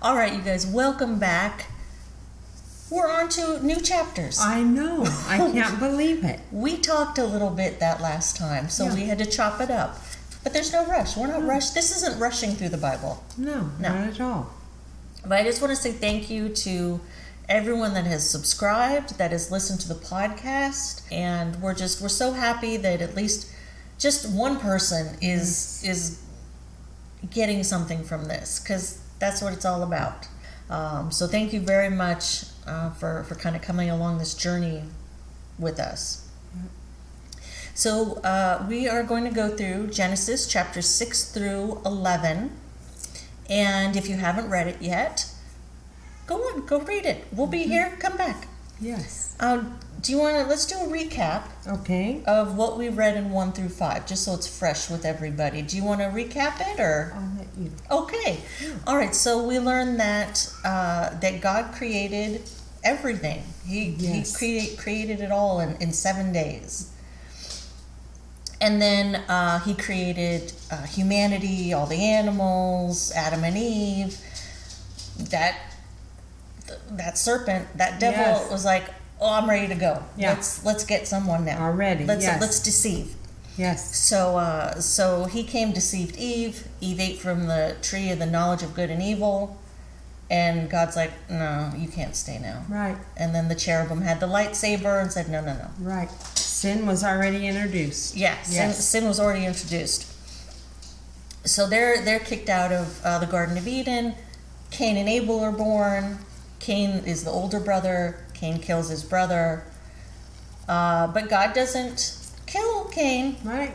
All right, you guys, welcome back. We're on to new chapters. I know. I can't believe it. We talked a little bit that last time, so we had to chop it up. But there's no rush. We're not rushed. This isn't rushing through the Bible. No, not at all. But I just want to say thank you to everyone that has subscribed, that has listened to the podcast, and we're so happy that at least just one person is getting something from this, because that's what it's all about. So thank you very much for kind of coming along this journey with us. So we are going to go through Genesis chapters 6 through 11, and if you haven't read it yet, go read it. We'll be here. Come back. Yes. Let's do a recap. Okay. Of what we read in 1 through 5, just so it's fresh with everybody. Do you want to recap it, or? I'll let you. Okay. Yeah. All right. So we learned that God created everything. He created it all in 7 days. And then he created humanity, all the animals, Adam and Eve. That serpent, that devil was like, "Oh, I'm ready to go. Yeah. Let's get someone now. Already. Let's deceive." Yes. So he came, deceived Eve. Eve ate from the tree of the knowledge of good and evil, and God's like, "No, you can't stay now." Right. And then the cherubim had the lightsaber and said, "No." Right. Sin was already introduced. Yeah. Sin was already introduced. So they're kicked out of the Garden of Eden. Cain and Abel are born. Cain is the older brother. Cain kills his brother. But God doesn't kill Cain. Right.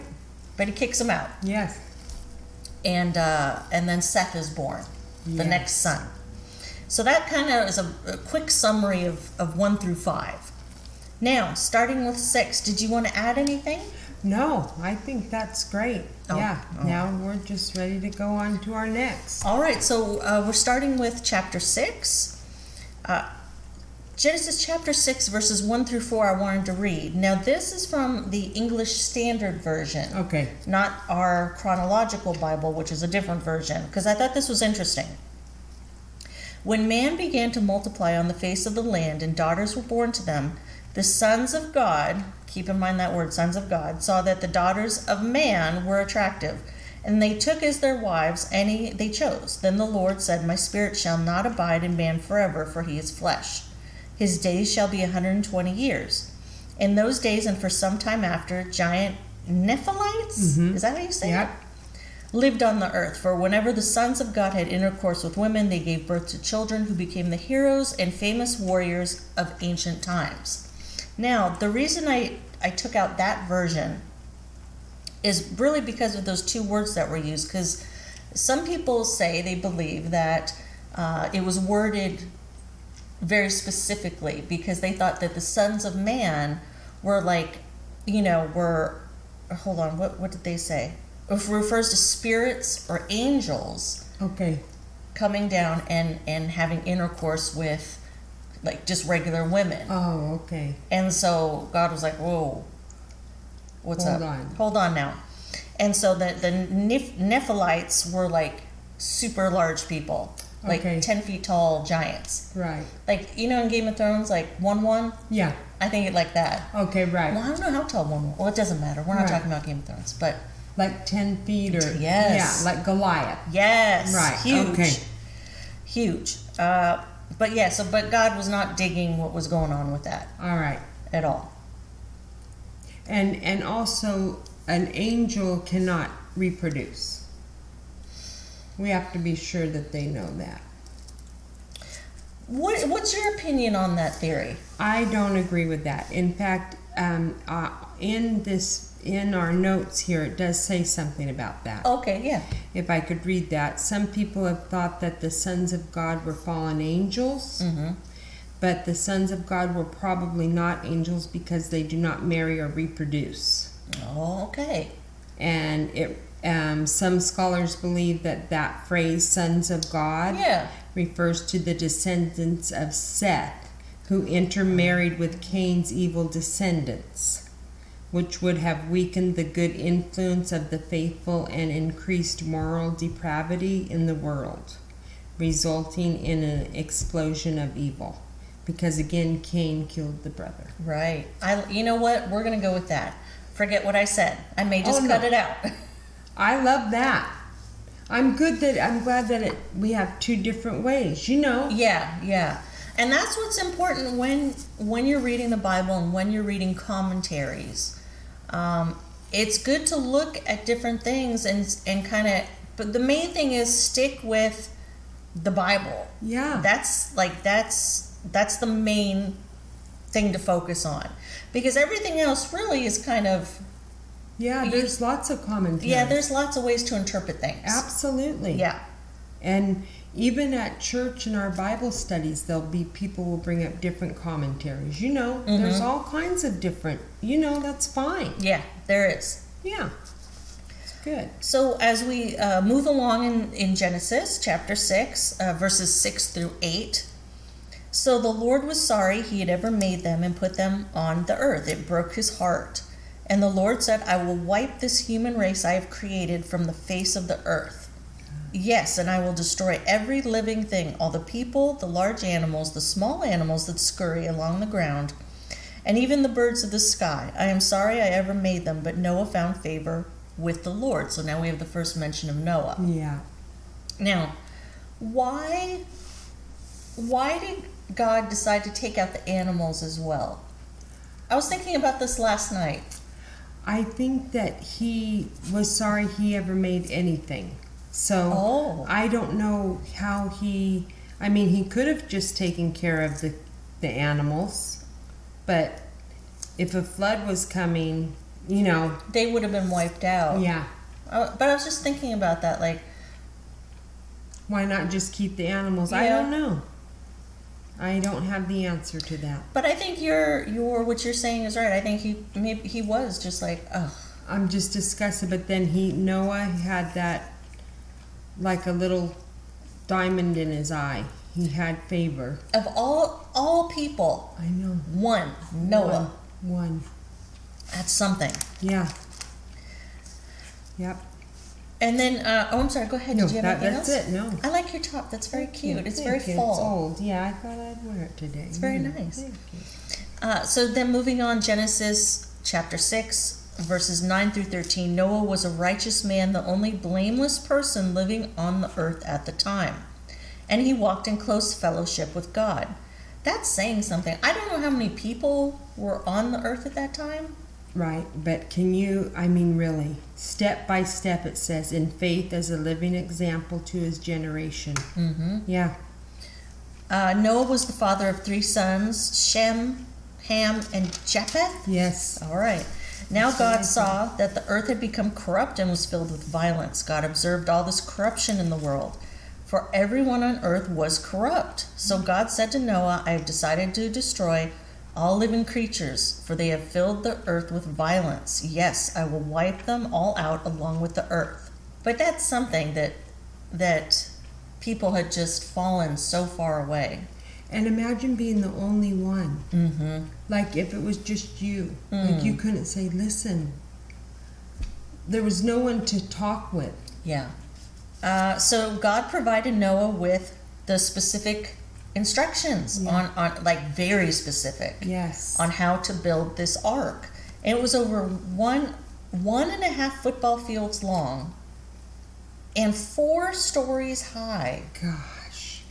But he kicks him out. Yes. And then Seth is born, the next son. So that kind of is a quick summary of 1 through 5. Now, starting with 6, did you want to add anything? No, I think that's great. Now we're just ready to go on to our next. All right, so we're starting with chapter 6. Genesis chapter 6, verses 1 through 4, I wanted to read. Now, this is from the English Standard Version. Okay. Not our chronological Bible, which is a different version, because I thought this was interesting. When man began to multiply on the face of the land and daughters were born to them, the sons of God, keep in mind that word, sons of God, saw that the daughters of man were attractive, and they took as their wives any they chose. Then the Lord said, "My spirit shall not abide in man forever, for he is flesh. His days shall be 120 years. In those days and for some time after, giant Nephilites," is that how you say it? "Lived on the earth. For whenever the sons of God had intercourse with women, they gave birth to children who became the heroes and famous warriors of ancient times." Now, the reason I took out that version is really because of those two words that were used, because some people say they believe that it was worded very specifically because they thought that the sons of man were like, hold on, what did they say? It refers to spirits or angels coming down and having intercourse with like just regular women. Oh, okay. And so God was like, "Whoa, what's up? Hold on now." And so the Nephilites were like super large people, like 10 feet tall giants. Right. Like, in Game of Thrones, like 1-1? Yeah. I think it like that. Okay, right. Well, I don't know how tall 1-1. Well, it doesn't matter. We're not talking about Game of Thrones, but... Like 10 feet or... Yes. Yeah, like Goliath. Yes. Right. Huge. Okay. Huge. But God was not digging what was going on with that. All right. At all. And also, an angel cannot reproduce. We have to be sure that they know that. What's your opinion on that theory? I don't agree with that. In fact, in our notes here, it does say something about that. Okay, yeah. If I could read that. Some people have thought that the sons of God were fallen angels, but the sons of God were probably not angels because they do not marry or reproduce. Oh, okay. And some scholars believe that phrase, sons of God, refers to the descendants of Seth, who intermarried with Cain's evil descendants, which would have weakened the good influence of the faithful and increased moral depravity in the world. resulting in an explosion of evil. Because again, Cain killed the brother. Right. You know what? We're going to go with that. Forget what I said. I may just cut it out. I love that. I'm glad that we have two different ways, Yeah. And that's what's important when you're reading the Bible and when you're reading commentaries. It's good to look at different things and kind of, but the main thing is stick with the Bible. Yeah. That's the main thing to focus on, because everything else really is kind of. Yeah, there's lots of commentaries. Yeah, there's lots of ways to interpret things. Absolutely. Yeah. And even at church in our Bible studies, there'll be people will bring up different commentaries. There's all kinds of different, that's fine. Yeah, there is. Yeah. It's good. So as we move along in Genesis chapter 6, verses 6 through 8, so the Lord was sorry he had ever made them and put them on the earth. It broke his heart. And the Lord said, I will wipe this human race I have created from the face of the earth. Yes, and I will destroy every living thing, all the people, the large animals, the small animals that scurry along the ground, and even the birds of the sky. I am sorry I ever made them, but Noah found favor with the Lord. So now we have the first mention of Noah. Yeah. Now, why did God decide to take out the animals as well? I was thinking about this last night. I think that he was sorry he ever made anything. So I don't know how he could have just taken care of the animals, but if a flood was coming, they would have been wiped out. Yeah. But I was just thinking about that, like, why not just keep the animals? Yeah. I don't know. I don't have the answer to that. But I think what you're saying is right. I think he was just like, ugh. I'm just disgusted. But then Noah had that, like a little diamond in his eye. He had favor. Of all people. I know. Noah. One. That's something. Yeah. Yep. And then, I'm sorry, go ahead. Did you have anything else? That's it, no. I like your top. That's very cute. It's Thank very you. fall. It's old. Yeah, I thought I'd wear it today. It's very nice. Thank you. So then moving on, Genesis chapter 6, verses 9 through 13. Noah was a righteous man, the only blameless person living on the earth at the time. And he walked in close fellowship with God. That's saying something. I don't know how many people were on the earth at that time. Right, but really, step by step it says, in faith as a living example to his generation. Mm-hmm. Yeah. Noah was the father of 3 sons, Shem, Ham, and Japheth. Yes. All right. Now God saw that the earth had become corrupt and was filled with violence. God observed all this corruption in the world, for everyone on earth was corrupt. So God said to Noah, I have decided to destroy all living creatures, for they have filled the earth with violence. Yes, I will wipe them all out along with the earth. But that's something that people had just fallen so far away. And imagine being the only one. Mm-hmm. Like if it was just you. Like you couldn't say, listen. There was no one to talk with. Yeah. So God provided Noah with the specific instructions on like very specific. Yes. On how to build this ark. And it was over 1.5 football fields long and 4 stories high. Gosh.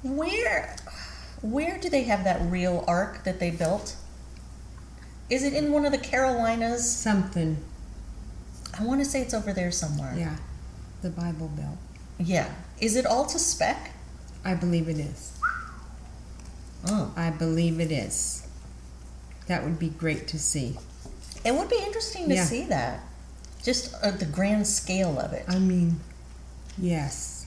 Where do they have that real ark that they built? Is it in one of the Carolinas? Something. I want to say it's over there somewhere. Yeah. The Bible Belt. Yeah. Is it all to spec? I believe it is. Oh. I believe it is. That would be great to see. It would be interesting to see that. Just the grand scale of it. Yes.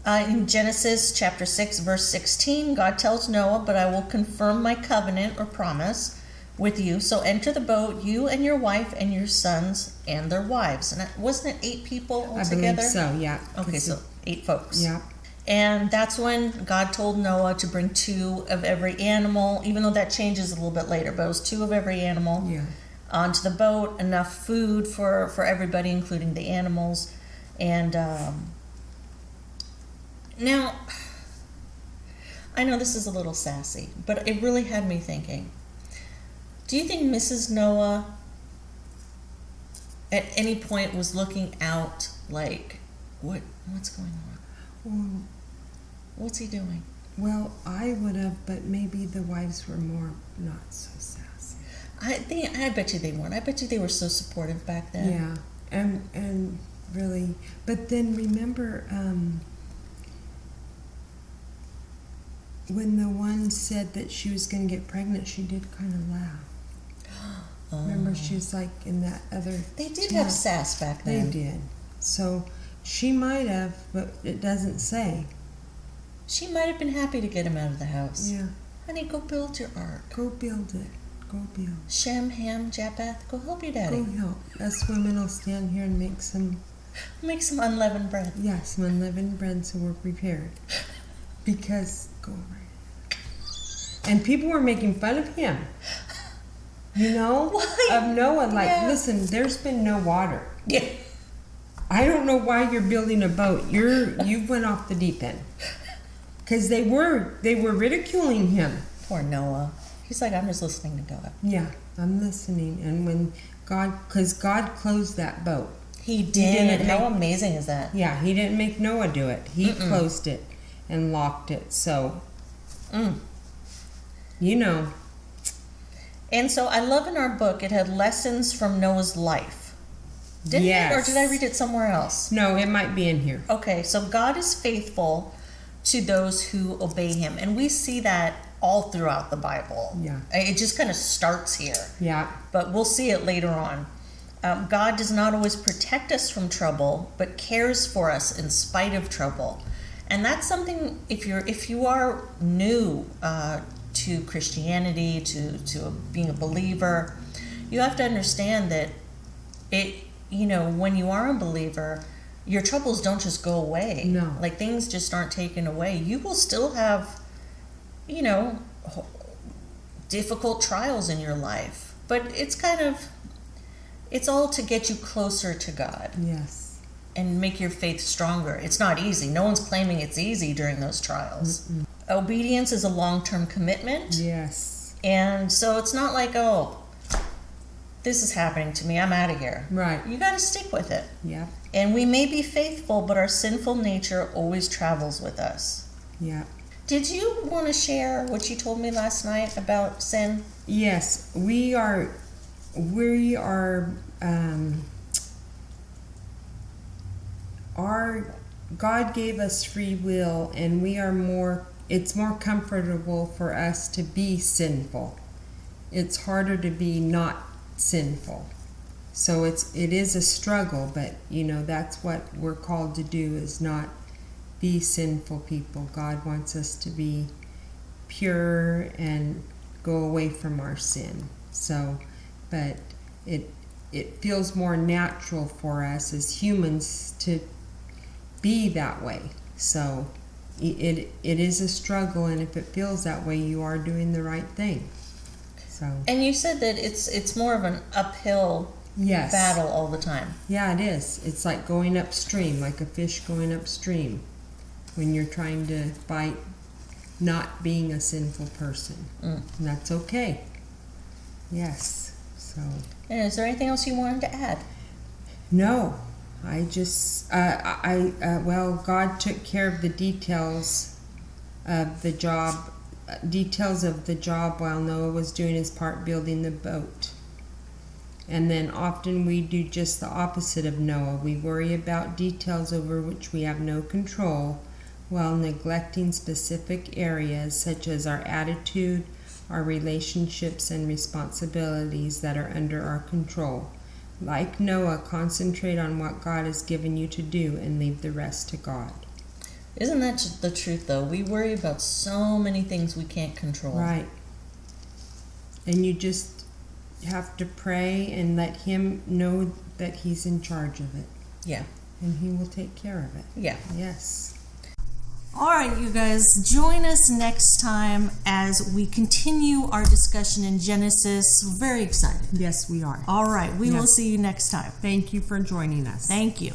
In Genesis chapter 6, verse 16, God tells Noah, but I will confirm my covenant or promise with you. So enter the boat, you and your wife and your sons and their wives. And wasn't it 8 people altogether? I believe so, yeah. Okay, so 8 folks. Yeah. And that's when God told Noah to bring 2 of every animal, even though that changes a little bit later, but it was 2 of every animal onto the boat, enough food for everybody, including the animals. And Now, I know this is a little sassy, but it really had me thinking. Do you think Mrs. Noah at any point was looking out like, what's going on? What's he doing? Well, I would have, but maybe the wives were more not so sassy. I bet you they weren't. I bet you they were so supportive back then. Yeah, and really, but then remember when the one said that she was going to get pregnant, she did kind of laugh. Remember, she was like in that other... They did have sass back then. They did. So she might have, but it doesn't say. She might have been happy to get him out of the house. Yeah. Honey, go build your ark. Go build it. Go build. Shem, Ham, Japheth, go help your daddy. Go help. Us women will stand here and make some unleavened bread. Yeah, some unleavened bread so we're prepared. Because, go right. And people were making fun of him. You know? Why? Of Noah. Like, listen, there's been no water. Yeah. I don't know why you're building a boat. You went off the deep end. Because they were ridiculing him. Poor Noah. He's like, I'm just listening to God. Yeah, I'm listening. And when because God closed that boat. He did. How amazing is that? Yeah, he didn't make Noah do it. He closed it and locked it. So, you know. And so I love in our book, it had lessons from Noah's life. Didn't it? Or did I read it somewhere else? No, it might be in here. Okay, so God is faithful to those who obey him. And we see that all throughout the Bible. Yeah. It just kind of starts here. Yeah. But we'll see it later on. God does not always protect us from trouble, but cares for us in spite of trouble. And that's something, if you are new to Christianity, to being a believer, you have to understand that when you are a believer, your troubles don't just go away. No. Like, things just aren't taken away. You will still have, difficult trials in your life. But it's all to get you closer to God. Yes. And make your faith stronger. It's not easy. No one's claiming it's easy during those trials. Obedience is a long-term commitment. Yes. And so it's not like, this is happening to me, I'm out of here. Right. You got to stick with it. Yeah. And we may be faithful, but our sinful nature always travels with us. Yeah. Did you want to share what you told me last night about sin? Yes, we are God gave us free will, and it's more comfortable for us to be sinful. It's harder to be not sinful. So it is a struggle, but that's what we're called to do, is not be sinful people. God wants us to be pure and go away from our sin. So, but it feels more natural for us as humans to be that way. So it is a struggle, and if it feels that way, you are doing the right thing. So. And you said that it's more of an uphill battle all the time. Yeah, it is. It's like going upstream, like a fish going upstream, when you're trying to fight not being a sinful person. And that's okay. Yes. So. And is there anything else you wanted to add? No. I just, God took care of the details of the job while Noah was doing his part building the boat. And then often we do just the opposite of Noah. We worry about details over which we have no control, while neglecting specific areas such as our attitude, our relationships, and responsibilities that are under our control. Like Noah, concentrate on what God has given you to do and leave the rest to God. Isn't that the truth, though? We worry about so many things we can't control. Right. And you just have to pray and let Him know that He's in charge of it. Yeah. And He will take care of it. Yeah. Yes. All right, you guys, join us next time as we continue our discussion in Genesis. We're very excited. Yes, we are. All right, we will see you next time. Thank you for joining us. Thank you.